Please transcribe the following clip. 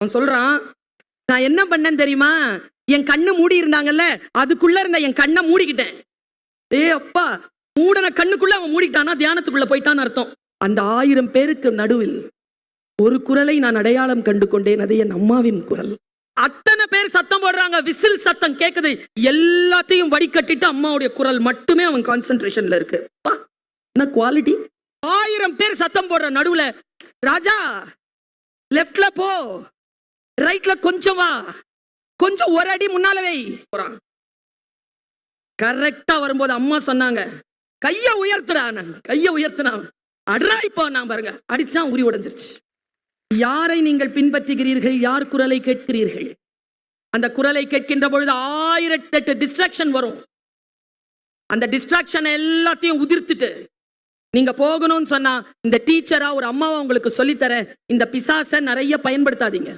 அவன் சொல்றான், நான் என்ன பண்ணேன் தெரியுமா? என் கண்ணு மூடி இருந்தாங்கல்ல, அதுக்குள்ள இருந்த என் கண்ணை மூடிக்கிட்டேன். அப்பா, மூடன கண்ணுக்குள்ள அவன் மூடிட்டானா தியானத்துக்குள்ள போயிட்டான்னு அர்த்தம். அந்த 1000 பேருக்கு நடுவில் ஒரு குரலை நான் அடையாளம் கண்டு கொண்டேன். அது என் அம்மாவின் குரல். அத்தனை பேர் சத்தம் போடுறாங்க, விசில் சத்தம் கேக்குது. எல்லாத்தையும் வடிகட்டிட்டு அம்மாவுடைய குரல் மட்டுமே அவன் கான்சென்ட்ரேஷன்ல இருக்கு. என்ன குவாலிட்டி! 1000 பேர் சத்தம் போடுற நடுவுல, ராஜா லெப்ட்ல போ, ரைட்ல கொஞ்சம் வா, கொஞ்சம் ஒரு அடி முன்னாலவே போறான். கரெக்டா வரும்போது அம்மா சொன்னாங்க, கைய உயர்த்துடா. கைய உயர்த்தினா அட்ரா இப்போ நான் பாருங்க அடிச்சான், உரி உடைஞ்சிருச்சு. யாரை நீங்கள் பின்பற்றுகிறீர்கள்? யார் குரலை கேட்கிறீர்கள்? அந்த குரலை கேட்கின்ற பொழுது 1008 டிஸ்ட்ராக்ஷன் வரும். அந்த டிஸ்ட்ராக்ஷன் எல்லாத்தையும் உதிர்த்துட்டு நீங்க போகணும்னு சொன்னா, இந்த டீச்சரா ஒரு அம்மாவை உங்களுக்கு சொல்லித்தர, இந்த பிசாசை நிறைய பயன்படுத்தாதீங்க.